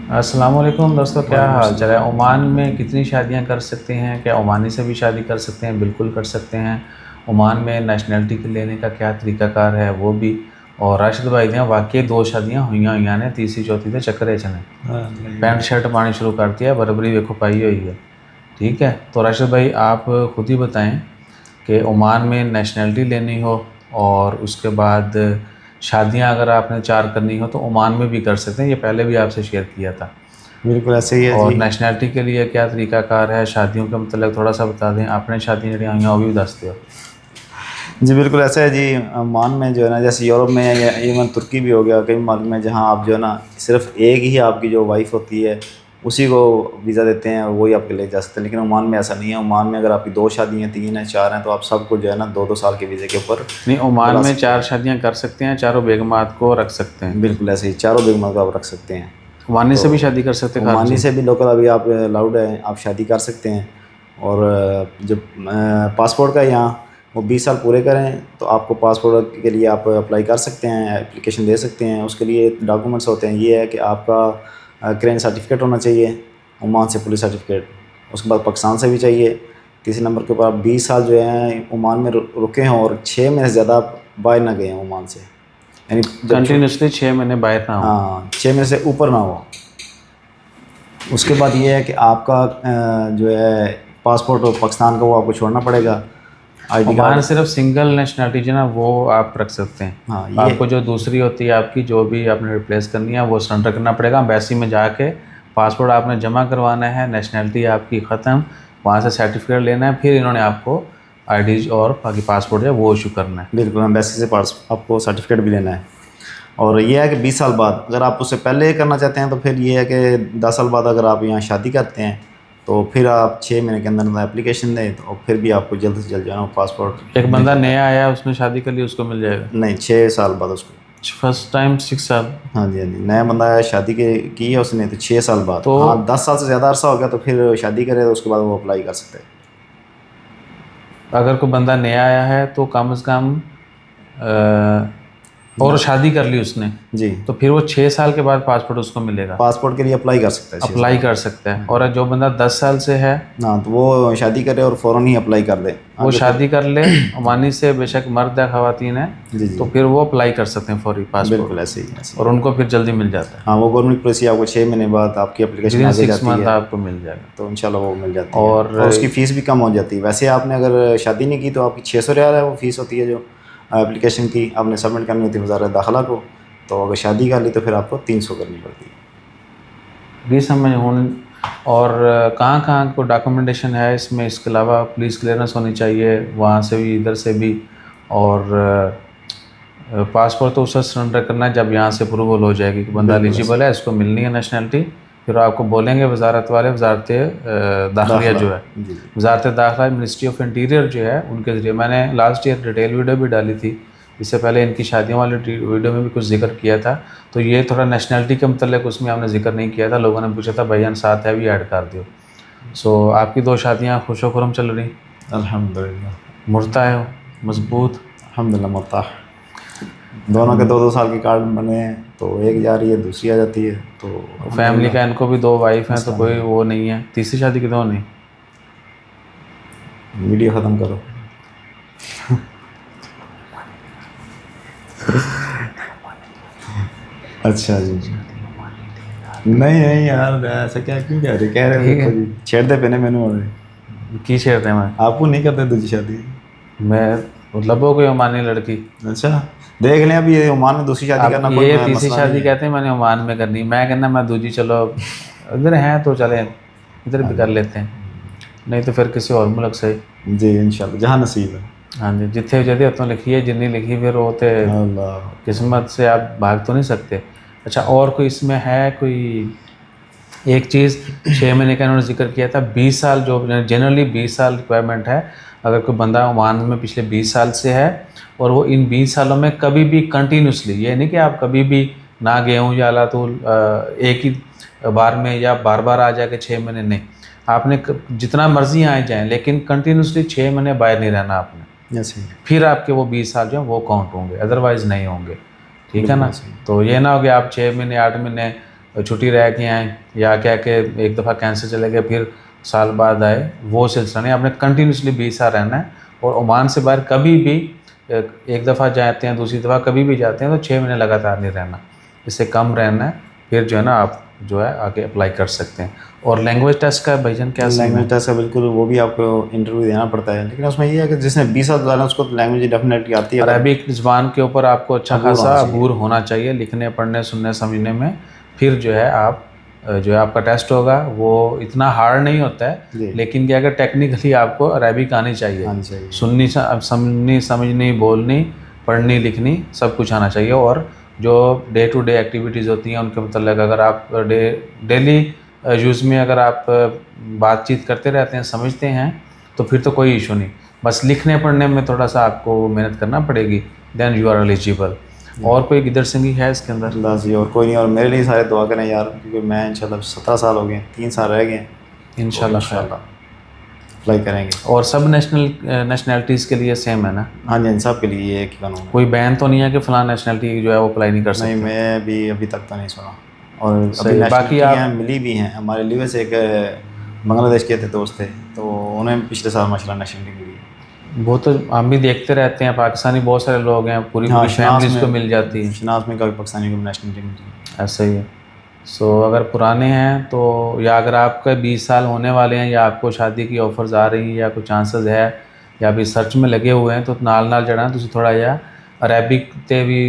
अस्सलाम वालेकुम दोस्तों, क्या हाल चाल है। ओमान में कितनी शादियां कर सकते हैं? क्या ओमानी से भी शादी कर सकते हैं? बिल्कुल कर सकते हैं। ओमान में नेशनैलिटी के लेने का क्या तरीकाकार है वो भी। और राशिद भाई ने वाकई दो शादियां हुई ने, तीसरी चौथी तो चक्कर चने पैंट शर्ट पानी शुरू कर दिया, बराबरी देखो पाई हुई है। ठीक है, तो राशिद भाई आप खुद ही बताएं कि ओमान में नेशनैलिटी लेनी हो और उसके बाद शादियां अगर आपने चार करनी हो तो ओमान में भी कर सकते हैं। ये पहले भी आपसे शेयर किया था। बिल्कुल ऐसे ही है और जी। नेशनैलिटी के लिए क्या तरीकाकार है, शादियों का मतलब थोड़ा सा बता दें। आपने शादियाँ जड़ी हुई हैं वो भी दस दो। जी बिल्कुल ऐसा है जी। मान में जो है ना, जैसे यूरोप में या इवन तुर्की भी हो गया, कई मुल्क में जहाँ आप जो है ना सिर्फ एक ही आपकी जो वाइफ होती है उसी को वीज़ा देते हैं और वही आपके ले जा सकते हैं। लेकिन ओमान में ऐसा नहीं है। ओमान में अगर आपकी दो शादी हैं, तीन हैं, चार हैं, तो आप सबको जो है ना 2-2 साल के वीज़े के ऊपर नहीं, ओमान बुला में सकते चार हैं। शादियाँ कर सकते हैं, चारों बेगमात को रख सकते हैं। बिल्कुल ऐसे ही चारों बेगमों को आप रख सकते हैं। ओमानी तो से भी शादी कर सकते हैं ओमानी खारजी? से भी लोकल अभी आप अलाउड है, आप शादी कर सकते हैं। और जब पासपोर्ट का यहाँ वो 20 साल पूरे करें तो आपको पासपोर्ट के लिए आप अप्लाई कर सकते हैं, एप्लीकेशन दे सकते हैं। उसके लिए डॉक्यूमेंट्स होते हैं। ये है कि आपका क्रेन सर्टिफिकेट होना चाहिए, ओमान से पुलिस सर्टिफिकेट। उसके बाद पाकिस्तान से भी चाहिए। तीसरे नंबर के ऊपर आप 20 साल जो हैं ओमान में रुके हों और 6 महीने से ज़्यादा आप बाहर ना गए हैं ओमान से, यानी जब कंटिन्यूसली 6 महीने बाहर ना हो। हाँ 6 महीने से ऊपर ना हो। उसके बाद ये है कि आपका जो है पासपोर्ट और पाकिस्तान का वो आपको छोड़ना पड़ेगा। ID Oman card. सिर्फ सिंगल नेशनैलिटी जो ना वो आप रख सकते हैं। हाँ ये आपको जो दूसरी होती है आपकी, जो भी आपने रिप्लेस करनी है वो सरेंडर करना पड़ेगा। एम्बेसी में जाके पासपोर्ट आपने जमा करवाना है, नेशनैलिटी आपकी ख़त्म, वहाँ से सर्टिफिकेट लेना है, फिर इन्होंने आपको आईडीज और बाकी पासपोर्ट जो है वो इशू करना है। बिल्कुल एम्बेसी से पास आपको सर्टिफिकेट भी लेना है। और ये है कि 20 साल बाद, अगर आप उससे पहले करना चाहते हैं तो फिर ये है कि 10 साल बाद अगर आप यहाँ शादी करते हैं तो फिर आप 6 महीने के अंदर अंदर एप्लीकेशन दें तो फिर भी आपको जल्द से जल्द जो है ना पासपोर्ट एक मिल बंदा जाता नया आया, उसने शादी कर ली, उसको मिल जाएगा? है। नहीं 6 साल बाद उसको। फर्स्ट टाइम 6 साल? हाँ जी, हाँ जी, नया बंदा आया, शादी के की है उसने, तो 6 साल बाद। तो हाँ 10 साल से ज़्यादा अरसा हो गया तो फिर शादी करे तो उसके बाद वो अप्लाई कर सकते हैं। अगर कोई बंदा नया आया है तो कम से कम और शादी कर ली उसने, जी तो फिर वो 6 साल के बाद पासपोर्ट उसको मिलेगा? पासपोर्ट के लिए अप्लाई कर सकता है 6 साल। अप्लाई कर सकता है। और जो बंदा 10 साल से है हाँ तो वो शादी करे और फ़ौरन ही अप्लाई कर दे वो आगे फिर। शादी कर ले, ओमानी से, बेशक मर्द है ख़वातीन है, जी जी तो फिर वो अप्लाई कर सकते हैं फौरी बिल्कुल पासपोर्ट। ऐसे ही ऐसे ही। और उनको फिर जल्दी मिल जाता है। हाँ वो गवर्नमेंट पॉलिसी आपको 6 महीने बाद आपकी एप्लीकेशन विदिन आगे 6 जाती मंथ है आपको मिल जाएगा। तो इंशाल्लाह वो मिल जाती है। और और उसकी फ़ीस भी कम हो जाती है। वैसे आपने अगर शादी नहीं की तो आपकी 600 रियाल है वो फ़ीस होती है जो एप्लीकेशन की आपने सबमिट करनी होती है वज़ारत दाखिला को। तो अगर शादी कर ली तो फिर आपको 300 करनी पड़ती है। भी समझ होने। और कहाँ कहाँ को डॉक्यूमेंटेशन है इसमें? इसके अलावा पुलिस क्लियरेंस होनी चाहिए वहाँ से भी, इधर से भी। और पासपोर्ट तो उससे सरेंडर करना है जब यहाँ से अप्रूवल हो जाएगी कि बंदा बिल्कुल ऐसे एलिजिबल है, इसको मिलनी है नेशनैलिटी। फिर आपको बोलेंगे वजारत वाले, वजारत दाखिलिया दाखिला। जो है, जी जी वजारत दाखिला, मिनिस्ट्री ऑफ इंटीरियर जो है, उनके ज़रिए। मैंने लास्ट ईयर डिटेल वीडियो भी डाली थी, इससे पहले इनकी शादियों वाली वीडियो में भी कुछ जिक्र किया था। तो ये थोड़ा नेशनैलिटी के मतलब उसमें हमने जिक्र नहीं किया था। लोगों ने पूछा था भाईजान साथ है भी ऐड कर दो। सो आपकी दो शादियाँ खुशो खुरम चल रही? अल्हम्दुलिल्लाह। मुर्ता है मजबूत? अल्हम्दुलिल्लाह मुर्ताह। दोनों के 2-2 साल के कार्ड बने हैं तो एक जा रही है दूसरी आ जाती है तो फैमिली का अल्हम्दुलिल्लाह इनको भी दो वाइफ हैं तो मसला नहीं कोई है। वो नहीं है। तीसरी शादी क्यों नहीं? वीडियो ख़त्म करो। अच्छा जी जी। नहीं नहीं यार ऐसा क्या क्यों कह रहे ठीक देखो है, जी छेड़ते पे ने मैंने और की छेड़ते हैं मैं? आपको नहीं करते दूसरी शादी। मैं लबो कोई ओमानी लड़की। अच्छा देख लें अभी ये ओमान में दूसरी शादी अब करना कोई ये तीसरी मसला नहीं शादी है। कहते हैं मैंने ओमान में करनी, मैं कहना मैं दूजी चलो इधर हैं तो चलें, इधर हाँ भी कर जी लेते हैं, नहीं तो फिर किसी और मुल्क से। जी इंशाल्लाह जहाँ नसीब है। हाँ जी, जिथे जदे हथों लिखी है, जिन्नी लिखी फिर वो तो अल्लाह। किस्मत से आप भाग तो नहीं सकते। अच्छा, और कोई इसमें है कोई एक चीज़? 6 महीने का इन्होंने जिक्र किया था। 20 साल जो जनरली 20 साल रिक्वायरमेंट है। अगर कोई बंदा ओमान में पिछले 20 साल से है और वो इन 20 सालों में कभी भी कंटिन्यूसली, ये नहीं कि आप कभी भी ना गए हों या अल्लाह तो एक ही बार में या बार बार आ जाके 6 महीने, नहीं, आपने जितना मर्जी आए जाएँ लेकिन कंटिन्यूसली 6 महीने बाहर नहीं रहना आपने, ऐसे ही फिर आपके वो 20 साल जो हैं वो काउंट होंगे, अदरवाइज़ नहीं होंगे। ठीक है बिल्कुल ना? ऐसे ही। तो ये ना हो कि आप 6 महीने 8 महीने छुट्टी रह के आए या क्या कि एक दफ़ा कैंसर चले गए फिर साल बाद आए, वो सिलसिला नहीं। आपने कंटिन्यूसली 20 साल रहना है। और ओमान से बाहर कभी भी एक दफ़ा जाते हैं, दूसरी दफ़ा कभी भी जाते हैं तो 6 महीने लगातार नहीं रहना, इससे कम रहना है। फिर जो है ना आप जो है आगे अप्लाई कर सकते हैं। और लैंग्वेज टेस्ट का भाईजान क्या सीन है? लैंग्वेज टेस्ट का बिल्कुल वो भी आपको इंटरव्यू देना पड़ता है, लेकिन उसमें ये है कि जिसने 20 साल गुजारा उसको तो लैंग्वेज डेफिनेटली आती है। अरबिक ज़बान के ऊपर आपको अच्छा अबूर खासा होना चाहिए। अबूर होना चाहिए लिखने पढ़ने सुनने समझने में। फिर जो है आप जो है आपका टेस्ट होगा वो इतना हार्ड नहीं होता है, जी। लेकिन क्या कि टेक्निकली आपको अरबिक आनी चाहिए, आनी चाहिए। सुननी समझनी समझनी बोलनी पढ़नी लिखनी सब कुछ आना चाहिए। और जो डे टू डे एक्टिविटीज़ होती हैं उनके मतलब अगर आप डेली यूज़ में अगर आप बातचीत करते रहते हैं समझते हैं तो फिर तो कोई इशू नहीं। बस लिखने पढ़ने में थोड़ा सा आपको मेहनत करना पड़ेगी, देन यू आर एलिजिबल। और कोई गिदर सिंगी है इसके अंदर? बस जी और कोई नहीं। और मेरे लिए सारे दुआ करें यार, क्योंकि मैं इंशाल्लाह 17 साल हो गए, 3 साल रह गए, इंशाल्लाह अप्लाई करेंगे। और सब नेशनलिटीज़ के लिए सेम है ना? हाँ जी, इन सब के लिए ये एक ही कानून है। कोई बैन तो नहीं है कि फ़लाँ नेशनलिटी जो है वो अप्लाई नहीं कर सकते? नहीं, मैं भी अभी तक तो नहीं सुना। और अभी सही, बाकी बाकी आप आप मिली भी हैं। हमारे लिए से एक बांग्लादेश के थे दोस्त थे, तो उन्हें पिछले साल माशाल्लाह नेशनलिटी मिली। वो तो हम भी देखते रहते हैं, पाकिस्तानी बहुत सारे लोग हैं, पूरी हाँ, पूरी फैमिलीज़ को मिल जाती है। शनाज में काफ़ी पाकिस्तानी को नेशनलिटी मिली। ऐसा ही है। सो अगर पुराने हैं तो, या अगर आपके 20 साल होने वाले हैं या आपको शादी की ऑफ़र्स आ रही हैं या कुछ चांसेस है या अभी सर्च में लगे हुए हैं तो नाल जड़ा तुम थोड़ा जिहा अरेबिक ते भी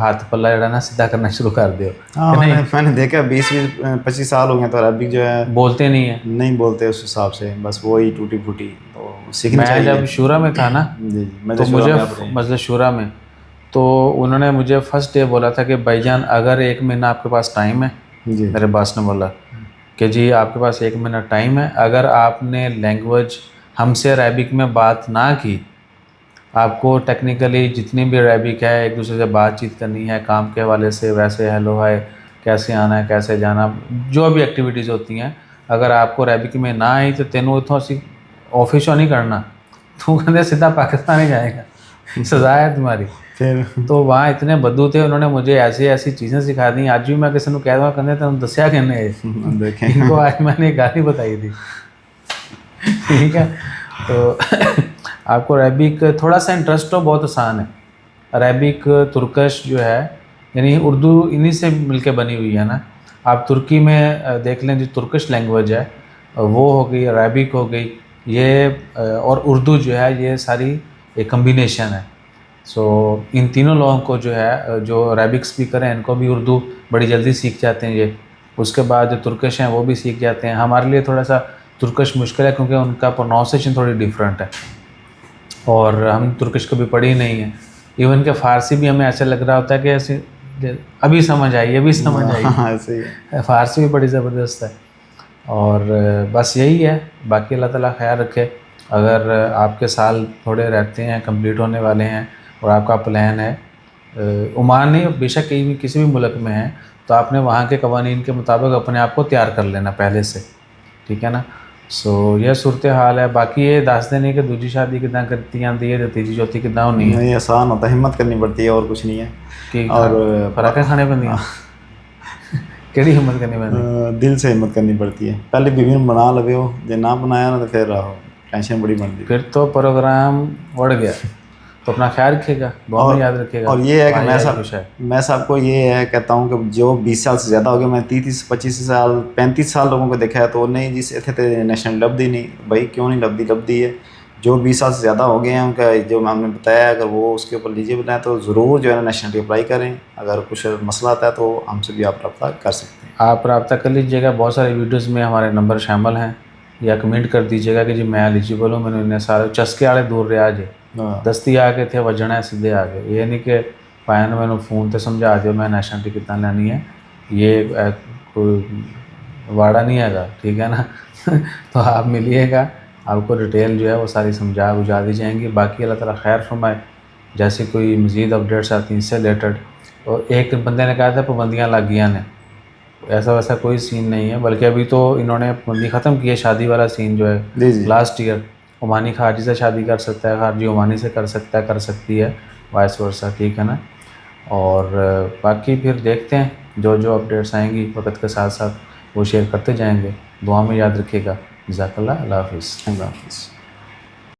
हाथ पल्ला जड़ा ना सीधा करना शुरू कर दो। हाँ, मैंने देखा 20-25 साल हो गए तो अरबिक जो है बोलते नहीं है, नहीं बोलते उस हिसाब से, बस वही टूटी फूटी तो सीखनी चाहिए। मैं जब शुरा में था ना जी, मैं तो तो मुझे मुझे मजलिस शुरा में तो उन्होंने मुझे फर्स्ट डे बोला था कि भाईजान अगर 1 महीना आपके पास टाइम है, जी मेरे बॉस ने बोला कि जी आपके पास 1 महीना टाइम है, अगर आपने लैंग्वेज हमसे अरेबिक में बात ना की, आपको टेक्निकली जितनी भी अरेबिक है एक दूसरे से बातचीत करनी है काम के हवाले से, वैसे हेलो हाय कैसे आना है कैसे जाना, जो भी एक्टिविटीज़ होती हैं, अगर आपको अरेबिक में ना आई तो तेनों इतों असी ऑफिस नहीं करना, तू कहते सीधा पाकिस्तान ही जाएगा, सजा है तुम्हारी। फिर तो वहाँ इतने बद्दू थे, उन्होंने मुझे ऐसी ऐसी चीज़ें सिखा दी। आज भी मैं किसी को कह दूँगा कहते तुम दसिया कहने देखें इनको आज मैंने एक गाली बताई थी। ठीक है, तो आपको अरेबिक थोड़ा सा इंटरेस्ट हो बहुत आसान है। अरेबिक तुर्कश जो है यानी उर्दू इन्हीं से मिलके बनी हुई है ना। आप तुर्की में देख लें जो तुर्कश लैंग्वेज है वो हो गई, अरेबिक हो गई, ये और उर्दू जो है ये सारी एक कम्बिनेशन है। सो इन तीनों लोगों को जो है जो अरेबिक स्पीकर हैं इनको भी उर्दू बड़ी जल्दी सीख जाते हैं ये, उसके बाद जो तुर्कश हैं वो भी सीख जाते हैं। हमारे लिए थोड़ा सा तुर्कश मुश्किल है क्योंकि उनका प्रोनाउंसिएशन थोड़ी डिफरेंट है और हम तुर्किश कभी पढ़ी ही नहीं है। इवन के फ़ारसी भी हमें ऐसा लग रहा होता है कि ऐसे अभी समझ आई, अभी समझ आई। ऐसे ही है। फ़ारसी भी बड़ी ज़बरदस्त है। और बस यही है, बाकी अल्लाह ताला ख्याल रखे। अगर आपके साल थोड़े रहते हैं कंप्लीट होने वाले हैं और आपका प्लान है ओमान नहीं बेशक कहीं भी किसी भी मुल्क में है तो आपने वहाँ के कवानीन के मुताबिक अपने आप को तैयार कर लेना पहले से, ठीक है ना। सो यह सूरत हाल है। बाकी ये दस देने कि दूसरी शादी कितना करती आती है तो तीसरी चौथी कितना होनी है, नहीं आसान होता है, हिम्मत करनी पड़ती है और कुछ नहीं है। कि और फराक खाने पैंदियां केड़ी हिम्मत करनी पैंदी? दिल से हिम्मत करनी पड़ती है। पहले बीवी ने बना लवे हो, जो ना बनाया ना तो फिर टेंशन बड़ी बनती है। फिर तो प्रोग्राम बढ़ गया। तो अपना ख्याल रखिएगा, दुआ में याद रखिएगा। और ये है कि है मैं सबको ये है कहता हूँ कि जो 20 साल से ज़्यादा हो गए, मैं 30-25 साल 35 साल लोगों को देखा है तो नहीं जिस थे नेशनल लब्धी नहीं भाई, क्यों नहीं लब्धी है। जो 20 साल से ज़्यादा हो गए हैं उनका जो हमने बताया अगर वो उसके ऊपर एलिजिबल है तो ज़रूर जो है ना नेशनलिटी अप्लाई करें। अगर कुछ मसला आता है तो हमसे भी आप रब्ता कर सकते हैं। आप रब्ता कर लीजिएगा। बहुत सारे वीडियोज़ में हमारे नंबर शामिल हैं, या कमेंट कर दीजिएगा कि जी मैं एलिजिबल हूँ, मैंने इन्ने सारे चस्के वाले दूर रहा जे दस्ती आ गए थे वजना है सीधे आ गए। ये नहीं कि पाया ने मैंने फ़ोन तो समझा दो मैं नेशनलिटी कितना लेनी है, ये कोई वाड़ा नहीं है, ठीक है ना। तो आप मिलिएगा, आपको डिटेल जो है वो सारी समझा बुझा दी जाएंगी। बाकी अल्लाह ताला खैर फरमाए। जैसे कोई मज़ीद अपडेट्स आती हैं इससे रिलेटेड, और एक बंदे ने कहा था पाबंदियाँ लग गया ने, ऐसा वैसा कोई सीन नहीं है, बल्कि अभी तो इन्होंने पाबंदी ख़त्म की है। शादी वाला सीन जो है लास्ट ईयर ओमानी खारजी से शादी कर सकता है, खारजी ओमानी से कर सकता है, कर सकती है, वाइस वर्सा, ठीक है ना। और बाकी फिर देखते हैं जो जो अपडेट्स आएंगी वक्त के साथ साथ वो शेयर करते जाएंगे। दुआ में याद रखिएगा। जज़ाकल्लाह, अल्लाह हाफ़िज़। अल्लाह हाफ़िज़।